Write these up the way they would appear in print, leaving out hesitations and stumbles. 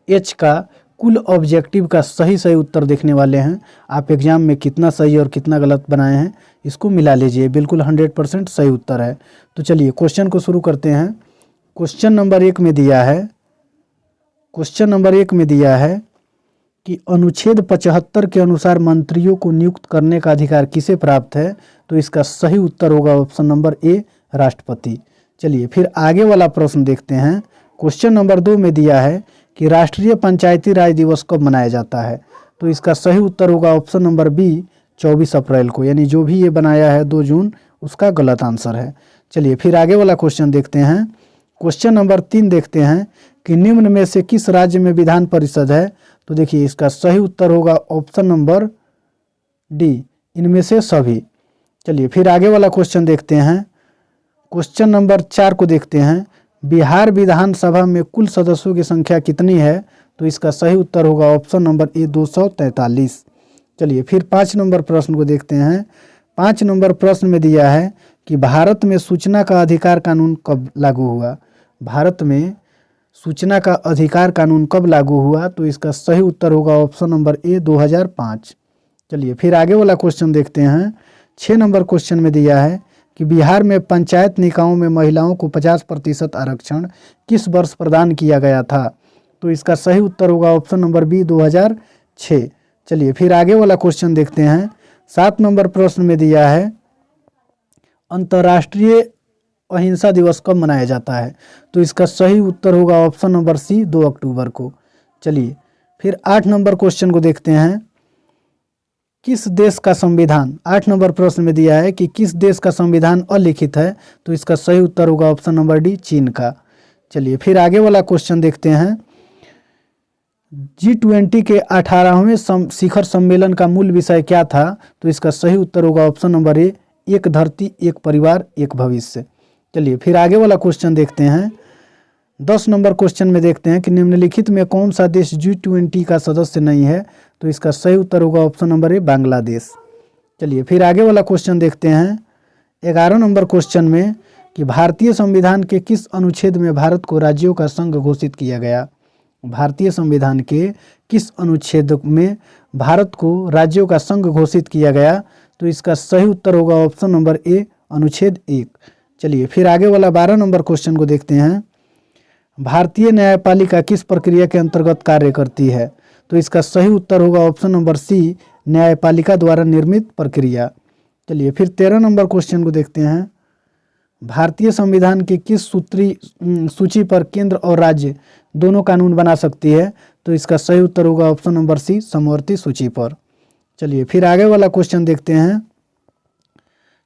H का कुल objective का सही उत्तर देखने वाले हैं। आप एग्जाम में कितना सही और कितना गलत बनाए हैं इसको मिला लीजिए, बिल्कुल 100% सही उत्तर है। तो चलिए क्वेश्चन को शुरू करते हैं। क्वेश्चन नंबर एक में दिया है कि अनुच्छेद 75 के अनुसार मंत्रियों को नियुक्त करने का अधिकार किसे प्राप्त है? तो इसका सही उत्तर होगा ऑप्शन नंबर ए, राष्ट्रपति। चलिए फिर आगे वाला प्रश्न देखते हैं। क्वेश्चन नंबर 2 में दिया है कि राष्ट्रीय पंचायती राज दिवस कब मनाया जाता है? तो इसका सही उत्तर होगा ऑप्शन नंबर बी, 24 अप्रैल को, यानी जो भी ये बनाया है 2 जून उसका गलत आंसर है। चलिए फिर आगे वाला क्वेश्चन देखते हैं। क्वेश्चन नंबर 3 देखते हैं कि निम्न में से किस राज्य में विधान परिषद है? तो देखिए इसका सही उत्तर होगा ऑप्शन नंबर डी, इनमें से सभी। चलिए फिर आगे वाला क्वेश्चन देखते हैं। क्वेश्चन नंबर 4 को देखते हैं। बिहार विधानसभा में कुल सदस्यों की संख्या कितनी है? तो इसका सही उत्तर होगा ऑप्शन नंबर ए, 243। चलिए फिर 5 नंबर प्रश्न को देखते हैं। 5 नंबर प्रश्न में दिया है कि भारत में सूचना का अधिकार कानून कब लागू हुआ? भारत में सूचना का अधिकार कानून कब लागू हुआ? तो इसका सही उत्तर होगा ऑप्शन नंबर ए, 2005। चलिए फिर आगे वाला क्वेश्चन देखते हैं। 6 नंबर क्वेश्चन में दिया है कि बिहार में पंचायत निकायों में महिलाओं को 50% आरक्षण किस वर्ष प्रदान किया गया था? तो इसका सही उत्तर होगा ऑप्शन नंबर बी, 2006। चलिए फिर आगे वाला क्वेश्चन देखते हैं। 7 नंबर प्रश्न में दिया है अंतर्राष्ट्रीय अहिंसा दिवस कब मनाया जाता है? तो इसका सही उत्तर होगा ऑप्शन नंबर सी, 2 अक्टूबर को। चलिए फिर 8 नंबर क्वेश्चन को देखते हैं। किस देश का संविधान, 8 नंबर प्रश्न में दिया है कि किस देश का संविधान अलिखित है? तो इसका सही उत्तर होगा ऑप्शन नंबर डी, चीन का। चलिए फिर आगे वाला क्वेश्चन देखते हैं। G20 के 18वें शिखर सम्मेलन का मूल विषय क्या था? तो इसका सही उत्तर होगा ऑप्शन नंबर ए, एक धरती, एक परिवार, एक भविष्य। चलिए फिर आगे वाला क्वेश्चन देखते हैं। 10 नंबर क्वेश्चन में देखते हैं कि निम्नलिखित में कौन सा देश G20 का सदस्य नहीं है? तो इसका सही उत्तर होगा ऑप्शन नंबर ए, बांग्लादेश। चलिए फिर आगे वाला क्वेश्चन देखते हैं। 11 नंबर क्वेश्चन में कि भारतीय संविधान के किस अनुच्छेद में भारत को राज्यों का संघ घोषित किया गया? भारतीय संविधान के किस अनुच्छेद में भारत को राज्यों का संघ घोषित किया गया? तो इसका सही उत्तर होगा ऑप्शन नंबर ए, अनुच्छेद 1। चलिए फिर आगे वाला 12 नंबर क्वेश्चन को देखते हैं। भारतीय न्यायपालिका किस प्रक्रिया के अंतर्गत कार्य करती है? तो इसका सही उत्तर होगा ऑप्शन नंबर सी, न्यायपालिका द्वारा निर्मित प्रक्रिया। चलिए फिर 13 नंबर क्वेश्चन को देखते हैं। भारतीय संविधान के किस सूची पर केंद्र और राज्य दोनों कानून बना सकती है? तो इसका सही उत्तर होगा ऑप्शन नंबर सी, समवर्ती सूची पर। चलिए फिर आगे वाला क्वेश्चन देखते हैं।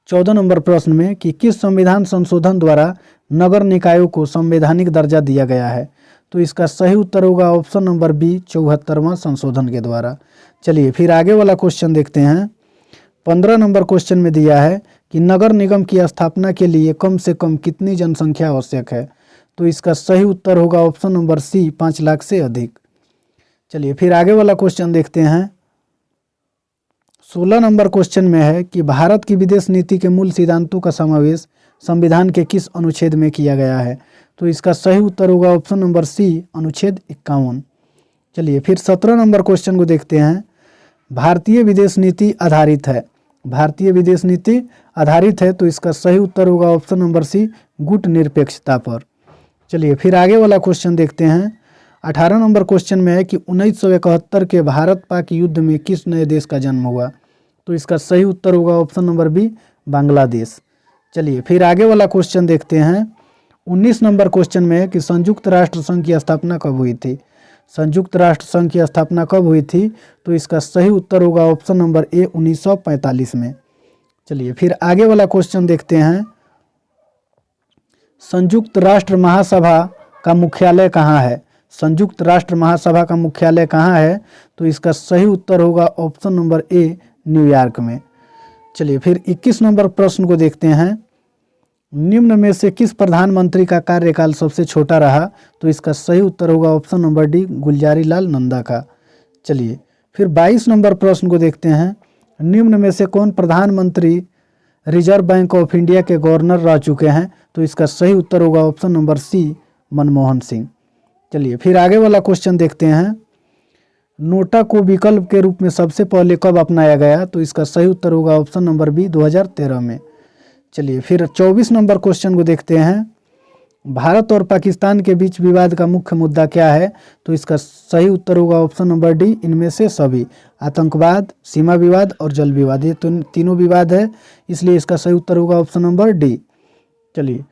14 नंबर प्रश्न में कि किस संविधान संशोधन द्वारा नगर निकायों को संवैधानिक दर्जा दिया गया है? तो इसका सही उत्तर होगा ऑप्शन नंबर बी, 74वां संशोधन के द्वारा। चलिए फिर आगे वाला क्वेश्चन देखते हैं। 15 नंबर क्वेश्चन में दिया है कि नगर निगम की स्थापना के लिए कम से कम कितनी जनसंख्या आवश्यक है? तो इसका सही उत्तर होगा ऑप्शन नंबर सी, 5 लाख से अधिक। चलिए फिर आगे वाला क्वेश्चन देखते हैं। 16 नंबर क्वेश्चन में है कि भारत की विदेश नीति के मूल सिद्धांतों का समावेश संविधान के किस अनुच्छेद में किया गया है? तो इसका सही उत्तर होगा ऑप्शन नंबर सी, अनुच्छेद 51। चलिए फिर 17 नंबर क्वेश्चन को देखते हैं। भारतीय विदेश नीति आधारित है, भारतीय विदेश नीति आधारित है, तो इसका सही उत्तर होगा ऑप्शन नंबर सी, गुट निरपेक्षता पर। चलिए फिर आगे वाला क्वेश्चन देखते हैं। 18 नंबर क्वेश्चन में है कि 1971 के भारत पाक युद्ध में किस नए देश का जन्म हुआ? तो इसका सही उत्तर होगा ऑप्शन नंबर बी, बांग्लादेश। चलिए फिर आगे वाला क्वेश्चन देखते हैं। 19 नंबर क्वेश्चन में है कि संयुक्त राष्ट्र संघ की स्थापना कब हुई थी? संयुक्त राष्ट्र संघ की स्थापना कब हुई थी? तो इसका सही उत्तर होगा ऑप्शन नंबर ए, 1945 में। चलिए फिर आगे वाला क्वेश्चन देखते हैं। संयुक्त राष्ट्र महासभा का मुख्यालय कहाँ है? संयुक्त राष्ट्र महासभा का मुख्यालय कहाँ है? तो इसका सही उत्तर होगा ऑप्शन नंबर ए, न्यूयॉर्क में। चलिए फिर 21 नंबर प्रश्न को देखते हैं। निम्न में से किस प्रधानमंत्री का कार्यकाल सबसे छोटा रहा? तो इसका सही उत्तर होगा option number D, Gulzari Lal Nanda का। चलिए फिर 22 नंबर प्रश्न को देखते हैं। निम्न में से कौन प्रधानमंत्री रिजर्व बैंक ऑफ इंडिया के गवर्नर रह चुके हैं? तो इसका सही उत्तर होगा option number C, Manmohan Singh. चलिए फिर आगे वाला क्वेश्चन देखते हैं। नोटा को विकल्प के रूप में सबसे पहले कब अपनाया गया? तो इसका सही उत्तर होगा ऑप्शन नंबर बी 2013 में। चलिए फिर 24 नंबर क्वेश्चन को देखते हैं। भारत और पाकिस्तान के बीच विवाद का मुख्य मुद्दा क्या है? तो इसका सही उत्तर होगा ऑप्शन नंबर डी, इनमें से सभी। आतंकवाद, सीमा विवाद और जल विवाद, ये तीनों विवाद है, इसलिए इसका सही उत्तर होगा ऑप्शन नंबर डी। चलिए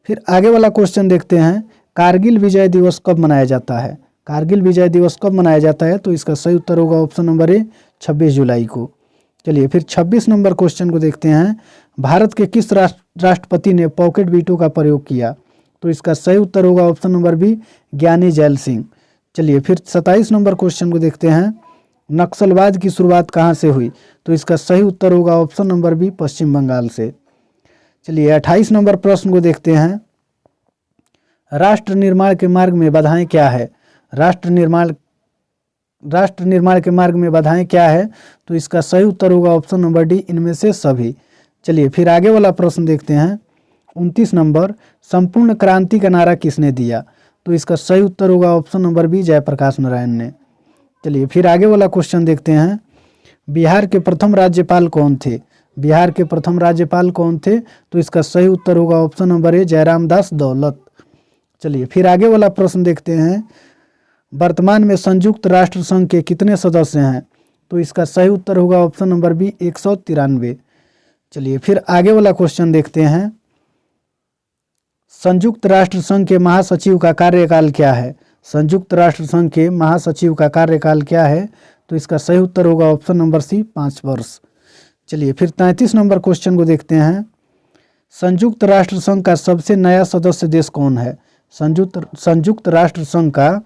फिर आगे वाला क्वेश्चन देखते हैं। कारगिल विजय दिवस कब मनाया जाता है? कारगिल विजय दिवस कब मनाया जाता है? तो इसका सही उत्तर होगा ऑप्शन नंबर ए, 26 जुलाई को। चलिए फिर 26 नंबर क्वेश्चन को देखते हैं। भारत के किस राष्ट्रपति ने पॉकेट वीटो का प्रयोग किया? तो इसका सही उत्तर होगा ऑप्शन नंबर बी, ज्ञानी जैल सिंह। चलिए फिर 27 नंबर क्वेश्चन को देखते हैं। नक्सलवाद की शुरुआत कहाँ से हुई? तो इसका सही उत्तर होगा ऑप्शन नंबर बी, पश्चिम बंगाल से। चलिए 28 नंबर प्रश्न को देखते हैं। राष्ट्र निर्माण के मार्ग में बाधाएं क्या है? राष्ट्र निर्माण के मार्ग में बाधाएं क्या है? तो इसका सही उत्तर होगा ऑप्शन नंबर डी, इनमें से सभी। चलिए फिर आगे वाला प्रश्न देखते हैं। 29 नंबर, संपूर्ण क्रांति का नारा किसने दिया? तो इसका सही उत्तर होगा option number B, Jayaprakash Narayan ने। चलिए फिर आगे वाला क्वेश्चन देखते हैं। बिहार के प्रथम राज्यपाल कौन थे? बिहार के प्रथम राज्यपाल कौन थे? तो इसका सही उत्तर होगा ऑप्शन नंबर ए, जयराम दास दौलत। चलिए फिर आगे वाला प्रश्न देखते हैं। वर्तमान में संयुक्त राष्ट्र संघ के कितने सदस्य हैं? तो इसका सही उत्तर होगा ऑप्शन नंबर बी, 193। चलिए फिर आगे वाला क्वेश्चन देखते हैं। संयुक्त राष्ट्र संघ के महासचिव का कार्यकाल क्या है? संयुक्त राष्ट्र संघ के महासचिव का कार्यकाल क्या है? तो इसका सही उत्तर होगा ऑप्शन नंबर सी, 5 वर्ष। चलिए फिर 33 नंबर क्वेश्चन को देखते हैं। संयुक्त राष्ट्र संघ का सबसे नया सदस्य देश कौन है? संयुक्त राष्ट्र संघ का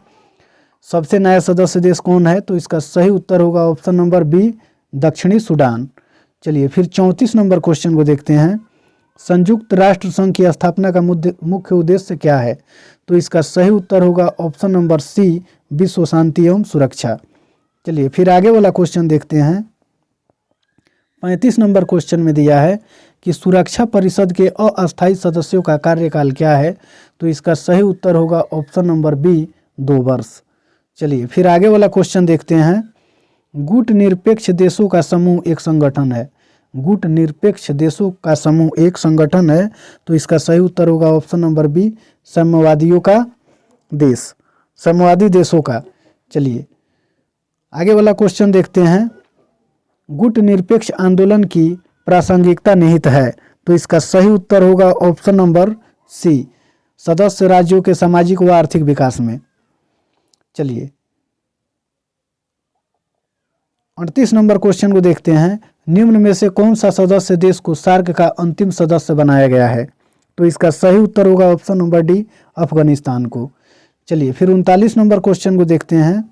सबसे नया सदस्य देश कौन है? तो इसका सही उत्तर होगा ऑप्शन नंबर बी, दक्षिणी सूडान। चलिए फिर 34 नंबर क्वेश्चन को देखते हैं। संयुक्त राष्ट्र संघ की स्थापना का मुख्य उद्देश्य क्या है? तो इसका सही उत्तर होगा ऑप्शन नंबर सी, विश्व शांति एवं सुरक्षा। चलिए फिर आगे वाला क्वेश्चन देखते हैं। 35 नंबर क्वेश्चन में दिया है कि सुरक्षा परिषद के अस्थायी सदस्यों का कार्यकाल क्या है? तो इसका सही उत्तर होगा ऑप्शन नंबर बी, 2 वर्ष। चलिए फिर आगे वाला क्वेश्चन देखते हैं। गुट निरपेक्ष देशों का समूह एक संगठन है। गुट निरपेक्ष देशों का समूह एक संगठन है, तो इसका सही उत्तर होगा ऑप्शन नंबर बी, साम्यवादियों का देश, साम्यवादी देशों का। चलिए आगे वाला क्वेश्चन देखते हैं। गुट निरपेक्ष आंदोलन की प्रासंगिकता निहित है, तो इसका सही उत्तर होगा ऑप्शन नंबर सी, सदस्य राज्यों के सामाजिक व आर्थिक विकास में। चलिए 38 नंबर क्वेश्चन को देखते हैं। निम्न में से कौन सा सदस्य देश को सार्क का अंतिम सदस्य बनाया गया है? तो इसका सही उत्तर होगा ऑप्शन नंबर डी, अफगानिस्तान को। चलिए फिर 39 नंबर क्वेश्चन को देखते हैं।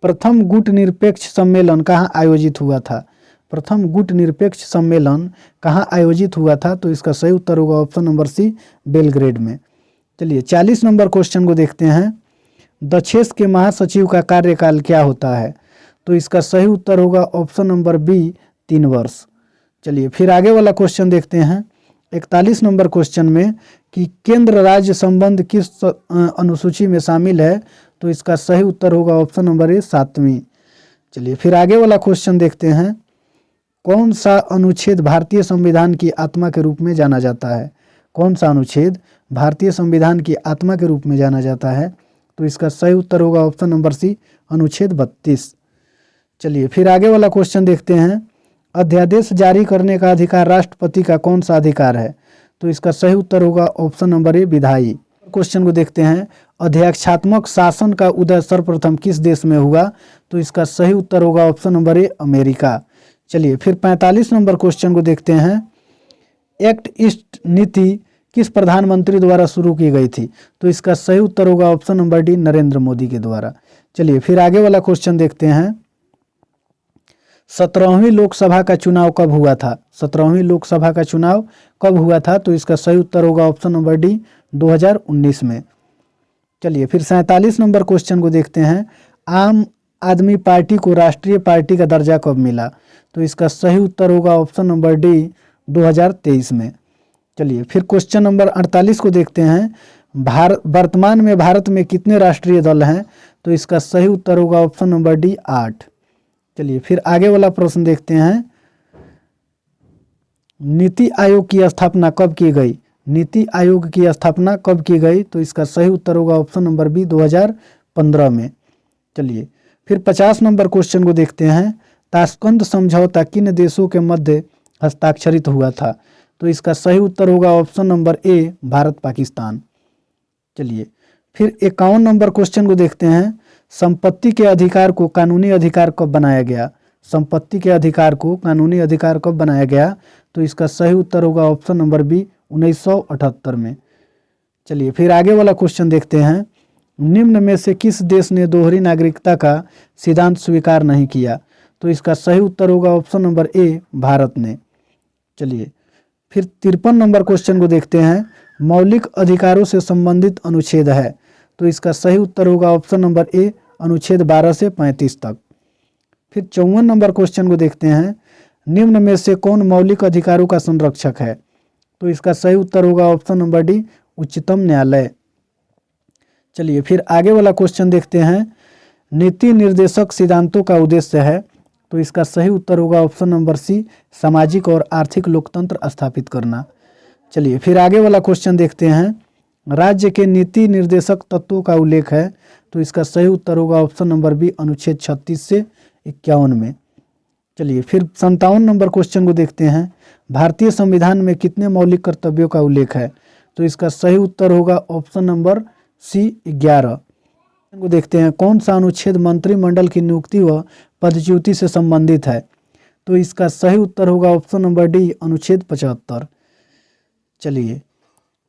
प्रथम गुट निरपेक्ष सम्मेलन कहाँ आयोजित हुआ था? प्रथम गुट निरपेक्ष सम्मेलन कहाँ आयोजित हुआ था? तो इसका सही उत्तर होगा ऑप्शन नंबर सी, बेलग्रेड में। चलिए 40 नंबर क्वेश्चन को देखते हैं। दक्षेस के महासचिव का कार्यकाल क्या होता है? तो इसका सही उत्तर होगा ऑप्शन नंबर बी, 3 वर्ष। चलिए फिर आगे वाला क्वेश्चन देखते हैं। 41 नंबर क्वेश्चन में कि केंद्र राज्य संबंध किस अनुसूची में शामिल है? तो इसका सही उत्तर होगा ऑप्शन नंबर ए, 7वीं। चलिए फिर आगे वाला क्वेश्चन देखते हैं। कौन सा अनुच्छेद भारतीय संविधान की आत्मा के रूप में जाना जाता है? कौन सा अनुच्छेद भारतीय संविधान की आत्मा के रूप में जाना जाता है? तो इसका सही उत्तर होगा ऑप्शन नंबर सी, अनुच्छेद 32। चलिए फिर आगे वाला क्वेश्चन देखते हैं। अध्यादेश जारी करने का अधिकार राष्ट्रपति का कौन सा अधिकार है? तो इसका सही उत्तर होगा ऑप्शन नंबर ए, विधायी। क्वेश्चन को देखते हैं। अध्यक्षात्मक शासन का उदय सर्वप्रथम किस देश में हुआ? तो इसका सही उत्तर होगा ऑप्शन नंबर ए, अमेरिका। चलिए फिर 45 नंबर क्वेश्चन को देखते हैं। एक्ट ईस्ट नीति किस प्रधानमंत्री द्वारा शुरू की गई थी? तो इसका सही उत्तर होगा option number D, Narendra Modi के द्वारा। चलिए फिर आगे वाला क्वेश्चन देखते हैं। 17वीं लोकसभा का चुनाव कब हुआ था? 17वीं लोकसभा का चुनाव कब हुआ था? तो इसका सही उत्तर होगा ऑप्शन नंबर डी, 2019 में। चलिए फिर 47 नंबर क्वेश्चन को देखते हैं। आम आदमी पार्टी को राष्ट्रीय पार्टी का दर्जा कब मिला? तो इसका सही उत्तर होगा ऑप्शन नंबर डी, 2023 में। चलिए फिर क्वेश्चन नंबर 48 को देखते हैं। वर्तमान में भारत में कितने राष्ट्रीय दल हैं? तो इसका सही उत्तर होगा ऑप्शन नंबर डी 8। चलिए फिर आगे वाला प्रश्न देखते हैं। नीति आयोग की स्थापना कब की गई? नीति आयोग की स्थापना कब की गई? तो इसका सही उत्तर होगा ऑप्शन नंबर बी 2015 में। चलिए फिर 50 नंबर क्वेश्चन को देखते हैं। ताशकंद समझौता किन देशों के मध्य हस्ताक्षरित हुआ था? तो इसका सही उत्तर होगा option number A Bharat Pakistan. चलिए फिर 51 नंबर क्वेश्चन को देखते हैं। संपत्ति के अधिकार को कानूनी अधिकार कब बनाया गया? संपत्ति के अधिकार को कानूनी अधिकार कब बनाया गया? तो इसका सही उत्तर होगा ऑप्शन नंबर बी 1978 में। चलिए फिर आगे वाला क्वेश्चन देखते हैं। निम्न में से किस देश ने दोहरी नागरिकता का सिद्धांत स्वीकार नहीं किया? तो इसका सही उत्तर होगा ऑप्शन नंबर ए भारत ने। चलिए फिर 53 नंबर क्वेश्चन को देखते हैं। मौलिक अधिकारों से संबंधित अनुच्छेद है? तो इसका सही उत्तर होगा ऑप्शन नंबर ए अनुच्छेद 12 से 35 तक। फिर 54 नंबर क्वेश्चन को देखते हैं। निम्न में से कौन मौलिक अधिकारों का संरक्षक है? तो इसका सही उत्तर होगा ऑप्शन नंबर डी उच्चतम न्यायालय। चलिए फिर आगे वाला क्वेश्चन देखते हैं। नीति निर्देशक सिद्धांतों का उद्देश्य है? तो इसका सही उत्तर होगा ऑप्शन नंबर सी सामाजिक और आर्थिक लोकतंत्र स्थापित करना। चलिए फिर आगे वाला क्वेश्चन देखते हैं। राज्य के नीति निर्देशक तत्वों का उल्लेख है? तो इसका सही उत्तर होगा ऑप्शन नंबर बी अनुच्छेद 36 से 51 में। चलिए फिर 57 नंबर क्वेश्चन को देखते हैं। भारतीय संविधान में कितने मौलिक कर्तव्यों का उल्लेख है? तो इसका सही उत्तर होगा ऑप्शन नंबर सी 11 को देखते हैं। कौन सा अनुच्छेद मंत्रिमंडल की नियुक्ति व पदच्युति से संबंधित है? तो इसका सही उत्तर होगा ऑप्शन नंबर डी अनुच्छेद 75। चलिए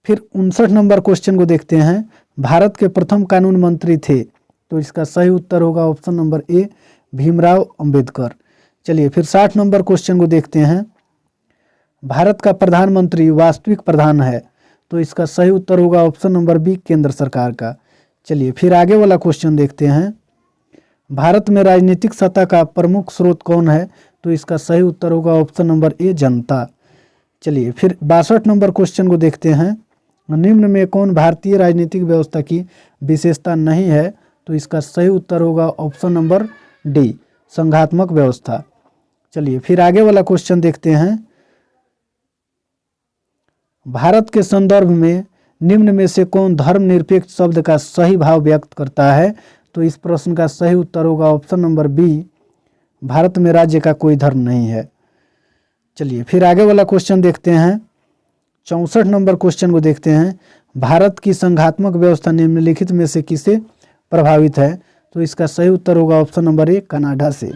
फिर 59 नंबर क्वेश्चन को देखते हैं। भारत के प्रथम कानून मंत्री थे? तो इसका सही उत्तर होगा option number A Bhimrao Ambedkar. चलिए फिर 60 नंबर क्वेश्चन को देखते हैं। भारत का प्रधानमंत्री वास्तविक प्रधान है? तो इसका सही उत्तर होगा ऑप्शन नंबर बी केंद्र सरकार का। चलिए फिर आगे वाला क्वेश्चन देखते हैं। भारत में राजनीतिक सत्ता का प्रमुख स्रोत कौन है? तो इसका सही उत्तर होगा ऑप्शन नंबर ए जनता। चलिए फिर 62 नंबर क्वेश्चन को देखते हैं। निम्न में कौन भारतीय राजनीतिक व्यवस्था की विशेषता नहीं है? तो इसका सही उत्तर होगा ऑप्शन नंबर डी संघात्मक व्यवस्था। चलिए फिर आगे वाला क्वेश्चन देखते हैं। भारत के संदर्भ में निम्न में से कौन धर्मनिरपेक्ष शब्द का सही भाव व्यक्त करता है? तो इस प्रश्न का सही उत्तर होगा ऑप्शन नंबर बी भारत में राज्य का कोई धर्म नहीं है। चलिए फिर आगे वाला क्वेश्चन देखते हैं। 64 नंबर क्वेश्चन को देखते हैं। भारत की संघात्मक व्यवस्था निम्नलिखित में से किसे प्रभावित है? तो इसका सही उत्तर होगा ऑप्शन नंबर ए कनाडा से।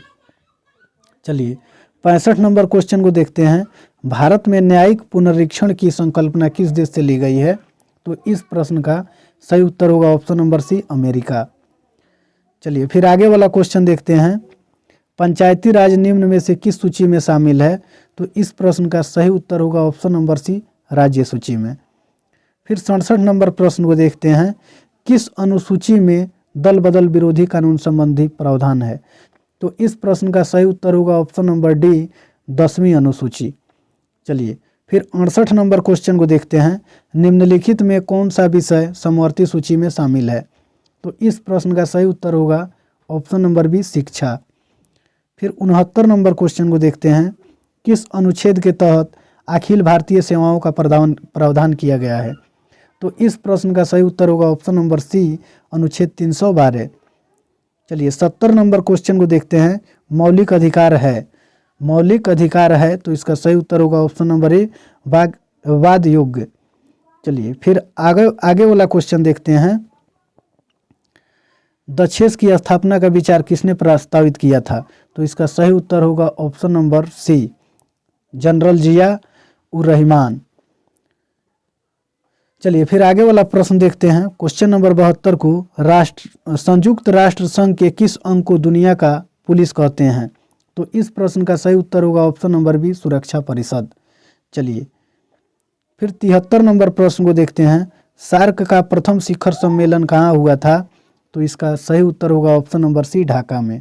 चलिए 65 नंबर क्वेश्चन को देखते हैं। भारत में न्यायिक पुनरीक्षण की संकल्पना किस देश से ली गई है? तो इस प्रश्न का सही उत्तर होगा ऑप्शन नंबर सी अमेरिका। चलिए फिर आगे वाला क्वेश्चन देखते हैं। पंचायती राज निम्न में से किस सूची में शामिल है? तो इस प्रश्न का सही उत्तर होगा ऑप्शन नंबर सी राज्य सूची में। फिर 67 नंबर प्रश्न को देखते हैं। किस अनुसूची में दल बदल विरोधी कानून संबंधी प्रावधान है? तो इस प्रश्न का सही उत्तर होगा ऑप्शन नंबर डी 10वीं अनुसूची। चलिए फिर 68 नंबर क्वेश्चन को देखते हैं। निम्नलिखित में कौन सा विषय समवर्ती सूची में शामिल है? तो इस प्रश्न का सही उत्तर होगा ऑप्शन नंबर बी शिक्षा। फिर 69 नंबर क्वेश्चन को देखते हैं। किस अनुच्छेद के तहत अखिल भारतीय सेवाओं का प्रावधान किया गया है? तो इस प्रश्न का सही उत्तर होगा ऑप्शन नंबर सी अनुच्छेद 312। चलिए 70 नंबर क्वेश्चन को देखते हैं। मौलिक अधिकार है? मौलिक अधिकार है तो इसका सही उत्तर होगा ऑप्शन नंबर ए वाद योग्य। चलिए फिर आगे वाला क्वेश्चन देखते हैं। दक्षेस की स्थापना का विचार किसने प्रस्तावित किया था? तो इसका सही उत्तर होगा ऑप्शन नंबर सी जनरल जिया उर रहमान। चलिए फिर आगे वाला प्रश्न देखते हैं। क्वेश्चन नंबर 72 को संयुक्त राष्ट्र संघ के किस अंग को दुनिया का पुलिस कहते हैं? तो इस प्रश्न का सही उत्तर होगा ऑप्शन नंबर बी सुरक्षा परिषद। चलिए फिर 73 नंबर प्रश्न को देखते हैं। सार्क का प्रथम शिखर सम्मेलन कहाँ हुआ था? तो इसका सही उत्तर होगा ऑप्शन नंबर सी ढाका में।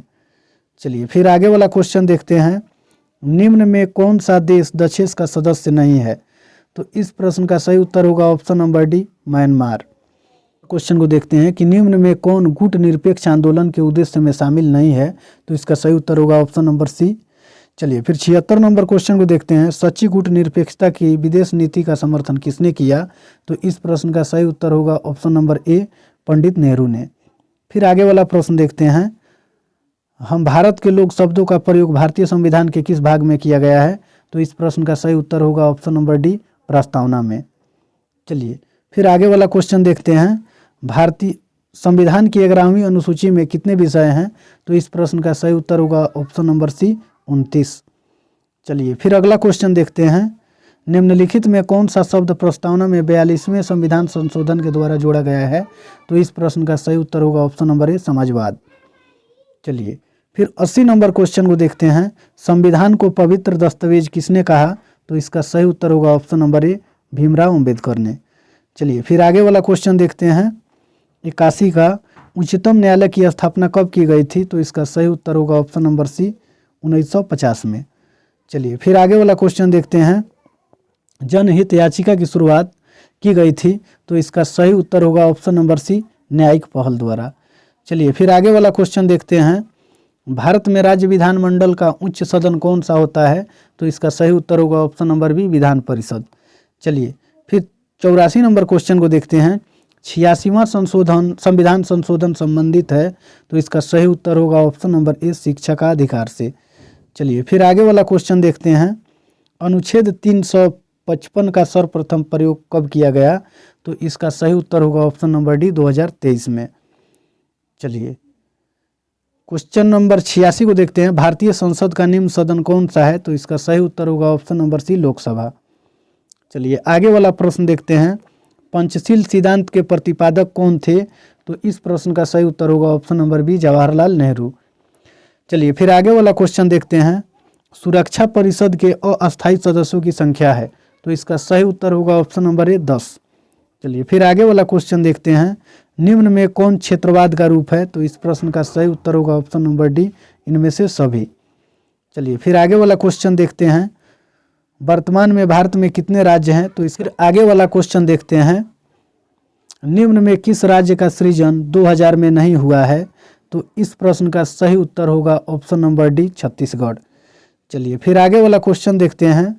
चलिए फिर आगे वाला क्वेश्चन देखते हैं। निम्न में कौन सा देश दक्षेस का सदस्य नहीं है? तो इस प्रश्न का सही उत्तर होगा option number D Myanmar. Question को देखते हैं कि निम्न में कौन गुट निरपेक्ष आंदोलन के उद्देश्य में शामिल नहीं है, तो इसका सही उत्तर होगा ऑप्शन नंबर सी। चलिए फिर 76 नंबर क्वेश्चन को देखते हैं, सच्ची गुट निरपेक्षता की विदेश नीति का समर्थन किसने किया, तो इस प्रश्न का सही उत्तर होगा option number A, Pandit Nehru ने। फिर आगे वाला प्रश्न देखते हैं, हम भारत के लोग शब्दों का प्रयोग भारतीय संविधान के किस भाग में किया गया है, तो इस प्रश्न का सही उत्तर होगा ऑप्शन नंबर डी, प्रस्तावना में। चलिए फिर आगे वाला क्वेश्चन देखते हैं, भारतीय संविधान की 11वीं अनुसूची में कितने विषय हैं, तो इस प्रश्न का सही उत्तर होगा ऑप्शन नंबर सी, 29। चलिए फिर अगला क्वेश्चन देखते हैं, निम्नलिखित में कौन सा शब्द प्रस्तावना में 42वें संविधान संशोधन के द्वारा जोड़ा गया है, तो इस प्रश्न का सही उत्तर होगा ऑप्शन नंबर ए, समाजवाद। चलिए फिर 80 नंबर क्वेश्चन को देखते हैं, संविधान को पवित्र दस्तावेज किसने कहा, तो इसका सही उत्तर होगा option number A, Bhimrao Ambedkar ने। चलिए फिर आगे वाला क्वेश्चन देखते हैं, 81 का उच्चतम न्यायालय की स्थापना कब की गई थी, तो इसका सही उत्तर होगा ऑप्शन नंबर सी, 1950 में। चलिए फिर आगे वाला क्वेश्चन देखते हैं, जनहित याचिका की शुरुआत की गई थी, तो इसका सही उत्तर होगा ऑप्शन नंबर सी, न्यायिक पहल द्वारा। चलिए फिर आगे वाला क्वेश्चन देखते हैं, भारत में राज्य विधानमंडल का उच्च सदन कौन सा होता है, तो इसका सही उत्तर होगा option number B, Vidhan Parishad. चलिए फिर 84 नंबर क्वेश्चन को देखते हैं, 86वां संविधान संशोधन संबंधित है, तो इसका सही उत्तर होगा ऑप्शन नंबर ए, शिक्षा का अधिकार से। चलिए फिर आगे वाला क्वेश्चन देखते हैं, अनुच्छेद 355 का सर्वप्रथम प्रयोग कब किया गया, तो इसका सही उत्तर होगा ऑप्शन नंबर डी, 2023 में। चलिए क्वेश्चन नंबर 86 को देखते हैं, भारतीय संसद का निम्न सदन कौन सा है, तो इसका सही उत्तर होगा ऑप्शन नंबर सी, लोकसभा। चलिए आगे वाला प्रश्न देखते हैं, पंचशील सिद्धांत के प्रतिपादक कौन थे, तो इस प्रश्न का सही उत्तर होगा option number B, Jawaharlal Nehru. चलिए फिर आगे वाला क्वेश्चन देखते हैं, सुरक्षा परिषद के अस्थायी सदस्यों की संख्या है, तो इसका सही उत्तर होगा ऑप्शन नंबर ए, 10। चलिए फिर आगे वाला क्वेश्चन देखते हैं, निम्न में कौन क्षेत्रवाद का रूप है, तो इस प्रश्न का सही उत्तर होगा ऑप्शन नंबर डी, इनमें से सभी। चलिए फिर आगे वाला क्वेश्चन देखते हैं, वर्तमान में भारत में कितने राज्य हैं, तो इसके आगे वाला क्वेश्चन देखते हैं, निम्न में किस राज्य का सृजन 2000 में नहीं हुआ है, तो इस प्रश्न का सही उत्तर होगा ऑप्शन नंबर डी, छत्तीसगढ़। चलिए फिर आगे वाला क्वेश्चन देखते हैं,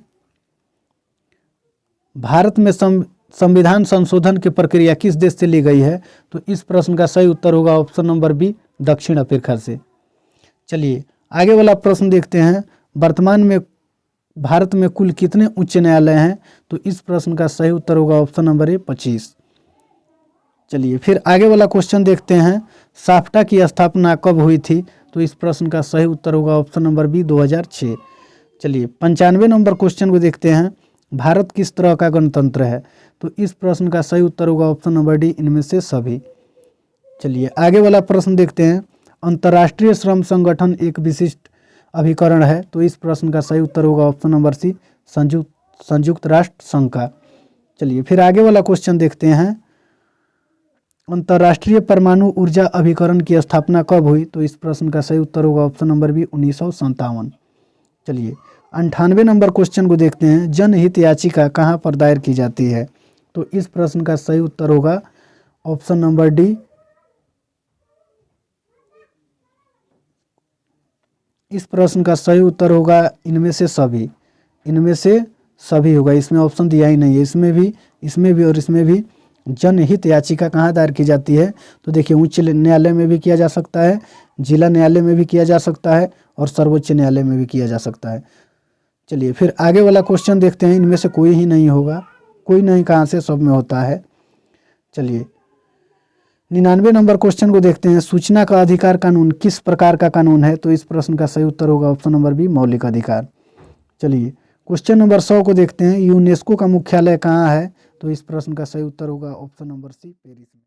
भारत में संविधान संशोधन की प्रक्रिया किस देश से ली गई है, तो इस प्रश्न का सही उत्तर होगा ऑप्शन नंबर बी, दक्षिण अफ्रीका से। चलिए आगे वाला प्रश्न देखते हैं, वर्तमान में भारत में कुल कितने उच्च न्यायालय हैं, तो इस प्रश्न का सही उत्तर होगा ऑप्शन नंबर ए, 25। चलिए फिर आगे वाला क्वेश्चन देखते हैं, साफ्टा की स्थापना कब हुई थी, तो इस प्रश्न का सही उत्तर होगा ऑप्शन नंबर बी, 2006। चलिए 95 नंबर क्वेश्चन को देखते हैं, भारत किस तरह का गणतंत्र है, तो इस प्रश्न का सही उत्तर होगा ऑप्शन नंबर डी, इनमें से सभी। चलिए आगे वाला प्रश्न देखते हैं, अंतर्राष्ट्रीय श्रम संगठन एक विशिष्ट अभिकरण है, तो इस प्रश्न का सही उत्तर होगा ऑप्शन नंबर सी, संयुक्त राष्ट्र संघ का। चलिए फिर आगे वाला क्वेश्चन देखते हैं, अंतर्राष्ट्रीय परमाणु ऊर्जा अभिकरण की स्थापना कब हुई, तो इस प्रश्न का सही उत्तर होगा ऑप्शन नंबर बी, 1957। चलिए 98 नंबर क्वेश्चन को देखते हैं, जनहित याचिका कहाँ पर दायर की जाती है, तो इस प्रश्न का सही उत्तर होगा ऑप्शन नंबर डी, इस प्रश्न का सही उत्तर होगा इनमें से सभी, इनमें से सभी होगा, इसमें ऑप्शन दिया ही नहीं है, इसमें भी और इसमें भी। जनहित याचिका कहाँ दायर की जाती है, तो देखिए उच्च न्यायालय में भी किया जा सकता है, जिला न्यायालय में भी किया जा सकता है और सर्वोच्च न्यायालय में भी किया जा सकता है। चलिए फिर आगे वाला क्वेश्चन देखते हैं, इनमें से कोई ही नहीं होगा, कोई नहीं कहाँ से, सब में होता है। चलिए 99 नंबर क्वेश्चन को देखते हैं, सूचना का अधिकार कानून किस प्रकार का कानून है, तो इस प्रश्न का सही उत्तर होगा ऑप्शन नंबर बी, मौलिक अधिकार। चलिए क्वेश्चन नंबर 100 को देखते हैं, यूनेस्को का मुख्यालय कहाँ है, तो इस प्रश्न का सही उत्तर होगा ऑप्शन नंबर सी, पेरिस में।